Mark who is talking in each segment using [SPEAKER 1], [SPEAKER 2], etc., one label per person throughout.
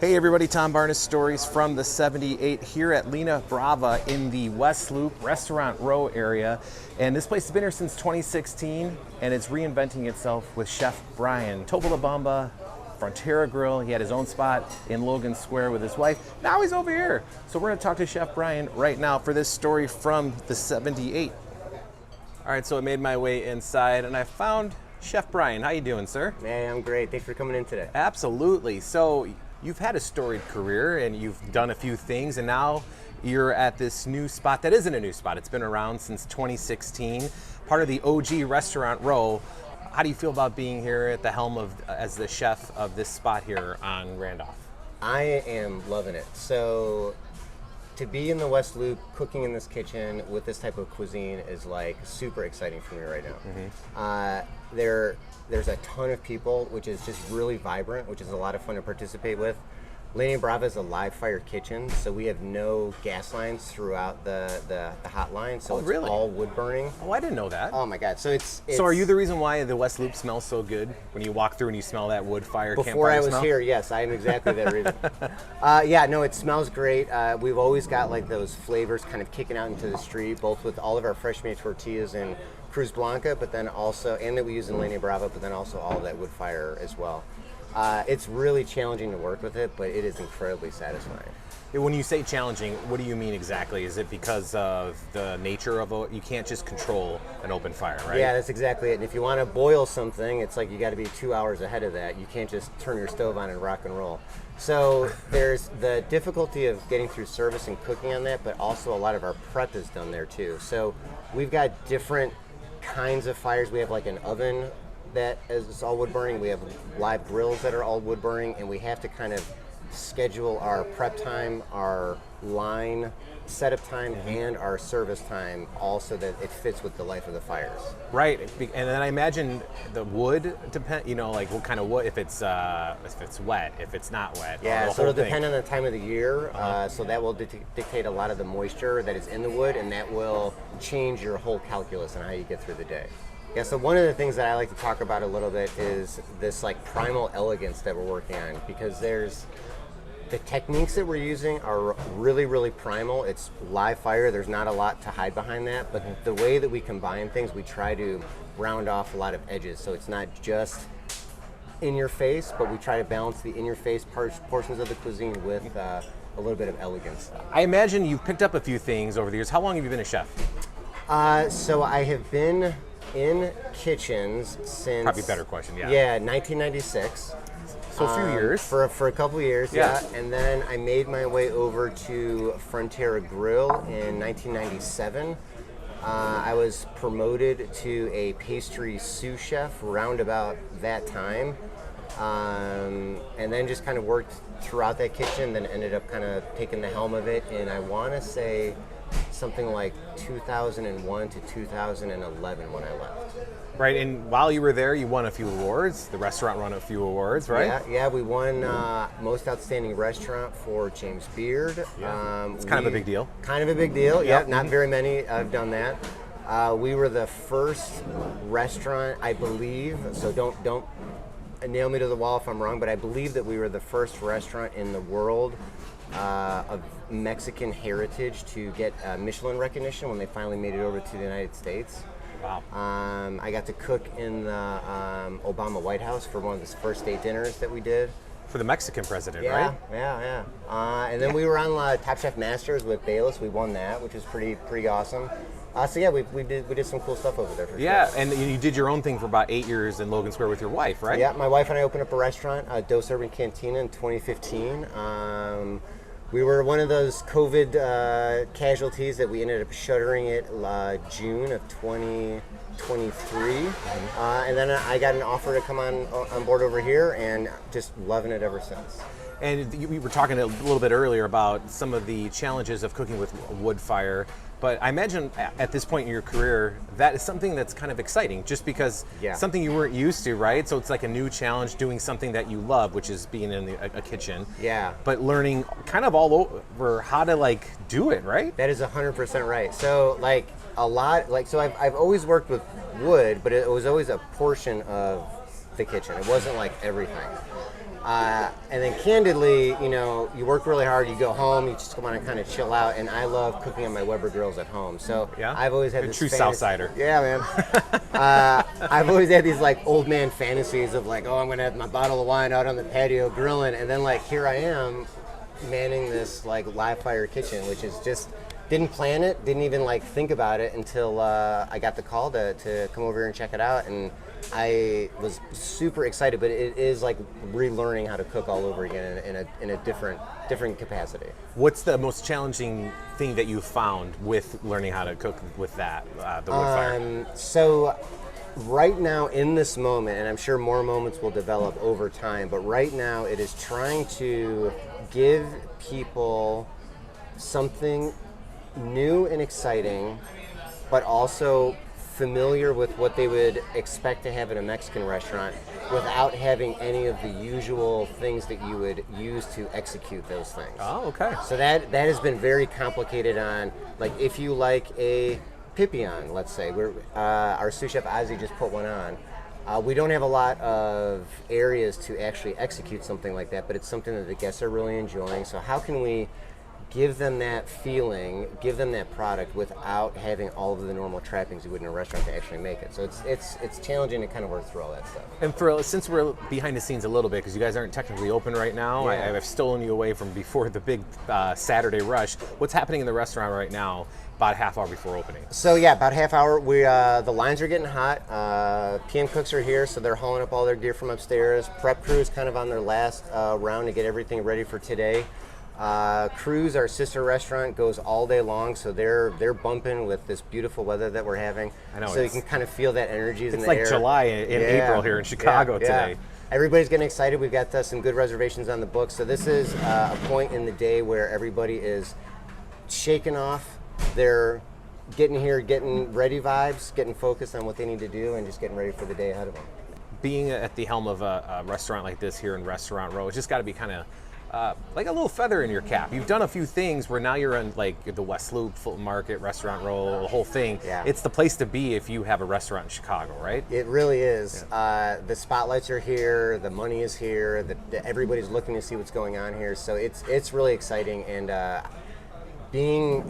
[SPEAKER 1] Hey everybody, Tom Barnes Stories from the 78 here at Leña Brava in the West Loop Restaurant Row area. And this place has been here since 2016 and it's reinventing itself with Chef Brian. Topolobampo, Frontera Grill. He had his own spot in Logan Square with his wife. Now he's over here. So we're gonna talk to Chef Brian right now for this story from the 78. All right, so I made my way inside and I found Chef Brian. How you doing, sir?
[SPEAKER 2] Hey, I'm great. Thanks for coming in today.
[SPEAKER 1] Absolutely. So you've had a storied career and you've done a few things, and now you're at this new spot that isn't a new spot. It's been around since 2016, part of the OG Restaurant Row. How do you feel about being here at the helm of, as the chef of this spot here on Randolph?
[SPEAKER 2] I am loving it. So to be in the West Loop, cooking in this kitchen with this type of cuisine is like super exciting for me right now. There's a ton of people, which is just really vibrant, which is a lot of fun to participate with. Leña Brava is a live fire kitchen, so we have no gas lines throughout the hot line, so it's
[SPEAKER 1] really?
[SPEAKER 2] all wood burning.
[SPEAKER 1] Oh, I didn't know that.
[SPEAKER 2] Oh my God! So
[SPEAKER 1] So are you the reason why the West Loop smells so good when you walk through and you smell that wood fire?
[SPEAKER 2] Before I was
[SPEAKER 1] smell?
[SPEAKER 2] here, yes, I am exactly that reason. Yeah, no, it smells great. We've always got like those flavors kind of kicking out into the street, both with all of our fresh made tortillas and Cruz Blanca, but then also, and that we use in Leña Brava, but then also all of that wood fire as well. It's really challenging to work with it, but it is incredibly satisfying.
[SPEAKER 1] When you say challenging, what do you mean exactly? Is it because of the nature of it? You can't just control an open fire, right?
[SPEAKER 2] Yeah, that's exactly it. And if you want to boil something, it's like you got to be 2 hours ahead of that. You can't just turn your stove on and rock and roll. So there's the difficulty of getting through service and cooking on that, but also a lot of our prep is done there too. So we've got different kinds of fires. We have like an oven that is all wood burning. We have live grills that are all wood burning, and we have to kind of schedule our prep time, our line setup time, and our service time, all so that it fits with the life of the fires.
[SPEAKER 1] Right, and then I imagine the wood depend. You know, like what kind of wood? If it's wet, if it's not wet.
[SPEAKER 2] Yeah, so it'll depend on the time of the year. So that will dictate a lot of the moisture that is in the wood, and that will change your whole calculus on how you get through the day. Yeah, so one of the things that I like to talk about a little bit is this like primal elegance that we're working on, because the techniques that we're using are really, really primal. It's live fire. There's not a lot to hide behind that, but the way that we combine things, we try to round off a lot of edges. So it's not just in your face, but we try to balance the in your face portions of the cuisine with a little bit of elegance.
[SPEAKER 1] I imagine you've picked up a few things over the years. How long have you been a chef?
[SPEAKER 2] So I have been in kitchens since...
[SPEAKER 1] Probably a better question, yeah.
[SPEAKER 2] Yeah, 1996.
[SPEAKER 1] So a few years.
[SPEAKER 2] For a couple of years, yeah. And then I made my way over to Frontera Grill in 1997. I was promoted to a pastry sous chef round about that time. And then just kind of worked throughout that kitchen, then ended up kind of taking the helm of it. And I want to say something like 2001 to 2011 when I left.
[SPEAKER 1] Right, and while you were there, you won a few awards. The restaurant won a few awards, right?
[SPEAKER 2] Yeah, we won Most Outstanding Restaurant for James Beard.
[SPEAKER 1] Yeah. It's kind of a big deal.
[SPEAKER 2] Kind of a big deal, yeah. Not very many have done that. We were the first restaurant, I believe, so don't nail me to the wall if I'm wrong, but I believe that we were the first restaurant in the world of Mexican heritage to get Michelin recognition when they finally made it over to the United States.
[SPEAKER 1] Wow.
[SPEAKER 2] I got to cook in the Obama White House for one of his first state dinners that we did.
[SPEAKER 1] For the Mexican president, right?
[SPEAKER 2] Yeah. And then we were on Top Chef Masters with Bayless. We won that, which was pretty awesome. So yeah, we did some cool stuff over there for
[SPEAKER 1] Yeah,
[SPEAKER 2] sure.
[SPEAKER 1] and you did your own thing for about 8 years in Logan Square with your wife, right?
[SPEAKER 2] Yeah, my wife and I opened up a restaurant, Urban Cantina, in 2015. We were one of those COVID casualties that we ended up shuttering it June of 2023. And then I got an offer to come on board over here, and just loving it ever since.
[SPEAKER 1] And we were talking a little bit earlier about some of the challenges of cooking with wood fire. But I imagine at this point in your career, that is something that's kind of exciting, just because something you weren't used to, right? So it's like a new challenge doing something that you love, which is being in a kitchen.
[SPEAKER 2] Yeah.
[SPEAKER 1] But learning kind of all over how to like do it, right?
[SPEAKER 2] That is 100% right. So like a lot, like, so I've always worked with wood, but it was always a portion of the kitchen. It wasn't like everything. And then candidly, you know, you work really hard, you go home, you just want to kind of chill out, and I love cooking on my Weber grills at home. So
[SPEAKER 1] Yeah?
[SPEAKER 2] I've always had
[SPEAKER 1] A
[SPEAKER 2] this
[SPEAKER 1] true
[SPEAKER 2] fantasy-
[SPEAKER 1] Southsider.
[SPEAKER 2] Yeah, man. I've always had these like old man fantasies of like, oh, I'm gonna have my bottle of wine out on the patio grilling, and then like here I am manning this like live fire kitchen, which is just didn't plan it, didn't even like think about it until I got the call to come over here and check it out, and I was super excited. But it is like relearning how to cook all over again in a different capacity.
[SPEAKER 1] What's the most challenging thing that you found with learning how to cook with that, the wood fire?
[SPEAKER 2] So right now in this moment, and I'm sure more moments will develop over time, but right now it is trying to give people something new and exciting, but also familiar with what they would expect to have in a Mexican restaurant without having any of the usual things that you would use to execute those things.
[SPEAKER 1] Oh, okay.
[SPEAKER 2] So that has been very complicated on, like, if you like a pipion, let's say, our sous chef Ozzy just put one on. We don't have a lot of areas to actually execute something like that, but it's something that the guests are really enjoying. So how can we give them that feeling, give them that product without having all of the normal trappings you would in a restaurant to actually make it? So it's challenging to kind of work through all that stuff.
[SPEAKER 1] And since we're behind the scenes a little bit, because you guys aren't technically open right now,
[SPEAKER 2] Yeah.
[SPEAKER 1] I've stolen you away from before the big Saturday rush. What's happening in the restaurant right now about a half hour before opening?
[SPEAKER 2] So yeah, about half hour. The lines are getting hot. PM cooks are here, so they're hauling up all their gear from upstairs. Prep crew is kind of on their last round to get everything ready for today. Cruise, our sister restaurant, goes all day long, so they're bumping with this beautiful weather that we're having.
[SPEAKER 1] I know,
[SPEAKER 2] so you can kind of feel that energy in the
[SPEAKER 1] It's like
[SPEAKER 2] air.
[SPEAKER 1] July in April here in Chicago today.
[SPEAKER 2] Everybody's getting excited. We've got some good reservations on the books. So this is a point in the day where everybody is shaking off their getting here, getting ready vibes, getting focused on what they need to do, and just getting ready for the day ahead of them.
[SPEAKER 1] Being at the helm of a restaurant like this here in Restaurant Row, it's just got to be kind of like a little feather in your cap. You've done a few things where now you're in like the West Loop, Fulton Market, Restaurant Row, the whole thing.
[SPEAKER 2] Yeah.
[SPEAKER 1] It's the place to be if you have a restaurant in Chicago, right?
[SPEAKER 2] It really is. The spotlights are here. The money is here. Everybody's looking to see what's going on here. So it's really exciting. And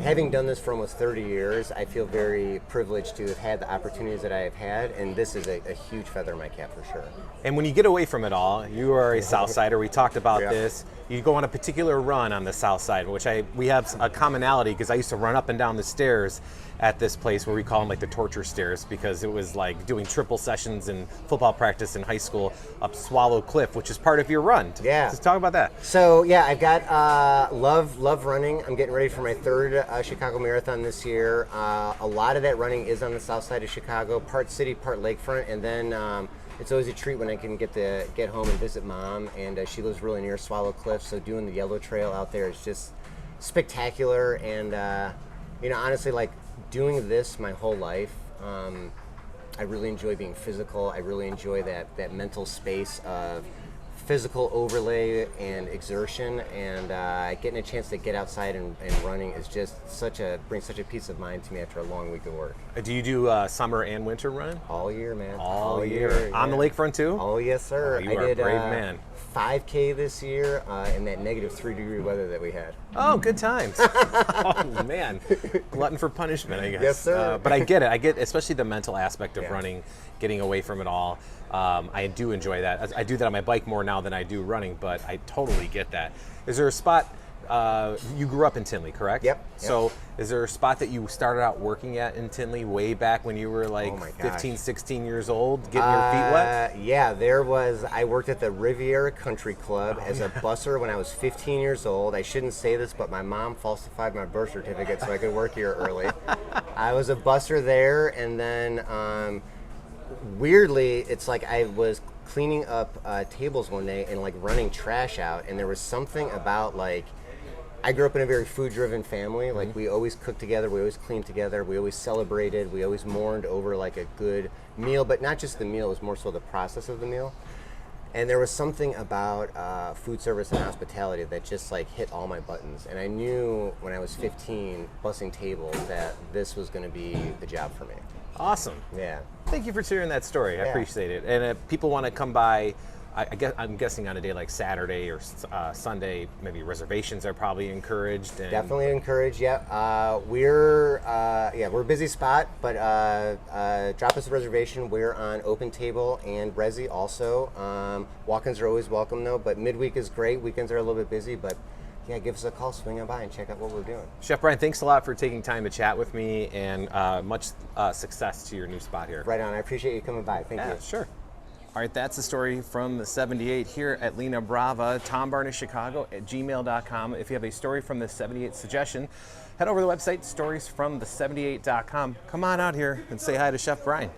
[SPEAKER 2] having done this for almost 30 years, I feel very privileged to have had the opportunities that I have had. And this is a huge feather in my cap for sure.
[SPEAKER 1] And when you get away from it all, you are a Southsider. We talked about
[SPEAKER 2] Yeah.
[SPEAKER 1] this. You go on a particular run on the South Side, which we have a commonality because I used to run up and down the stairs at this place where we call them like the torture stairs, because it was like doing triple sessions in football practice in high school up Swallow Cliff, which is part of your run.
[SPEAKER 2] Yeah.
[SPEAKER 1] Let's talk about that.
[SPEAKER 2] So yeah, I've got love running. I'm getting ready for my third Chicago Marathon this year. A lot of that running is on the south side of Chicago, part city, part lakefront, and then it's always a treat when I can get home and visit Mom, and she lives really near Swallow Cliff, so doing the Yellow Trail out there is just spectacular. And honestly, like doing this my whole life, I really enjoy being physical. I really enjoy that mental space of physical overlay and exertion, and getting a chance to get outside and running is just brings such a peace of mind to me after a long week of work.
[SPEAKER 1] Do you do summer and winter run?
[SPEAKER 2] All year, man.
[SPEAKER 1] All year. On the lakefront too?
[SPEAKER 2] Oh, yes, sir.
[SPEAKER 1] Oh, you are a brave man.
[SPEAKER 2] 5K this year in that -3-degree weather that we had.
[SPEAKER 1] Oh, good times. Oh, man. Glutton for punishment, I guess.
[SPEAKER 2] Yes, sir.
[SPEAKER 1] But I get it. I get especially the mental aspect of
[SPEAKER 2] Yeah.
[SPEAKER 1] running, getting away from it all. I do enjoy that. I do that on my bike more now than I do running, but I totally get that. Is there a spot, you grew up in Tinley, correct?
[SPEAKER 2] Yep.
[SPEAKER 1] So is there a spot that you started out working at in Tinley way back when you were like
[SPEAKER 2] Oh my gosh.
[SPEAKER 1] 15, 16 years old, getting your feet wet?
[SPEAKER 2] Yeah, I worked at the Riviera Country Club as a busser when I was 15 years old. I shouldn't say this, but my mom falsified my birth certificate so I could work here early. I was a busser there, and then weirdly, it's like I was cleaning up tables one day and like running trash out, and there was something about like, I grew up in a very food-driven family. Like we always cooked together, we always cleaned together, we always celebrated, we always mourned over like a good meal, but not just the meal, it was more so the process of the meal. And there was something about food service and hospitality that just like hit all my buttons. And I knew when I was 15, bussing tables, that this was going to be the job for me.
[SPEAKER 1] Awesome.
[SPEAKER 2] Yeah.
[SPEAKER 1] Thank you for sharing that story. I
[SPEAKER 2] Yeah.
[SPEAKER 1] appreciate it. And if people want to come by I'm guessing on a day like Saturday or Sunday, maybe reservations are probably encouraged. And
[SPEAKER 2] Definitely encouraged. Yeah, we're we're a busy spot, but drop us a reservation. We're on Open Table and Resi also. Walk-ins are always welcome though, but midweek is great. Weekends are a little bit busy, but yeah, give us a call, swing on by, and check out what we're doing.
[SPEAKER 1] Chef Brian, thanks a lot for taking time to chat with me, and much success to your new spot here.
[SPEAKER 2] Right on. I appreciate you coming by. Thank you.
[SPEAKER 1] Sure. All right, that's the story from the 78 here at Leña Brava. TomBarneyChicago@gmail.com. If you have a story from the 78 suggestion, head over to the website, storiesfromthe78.com. Come on out here and say hi to Chef Brian.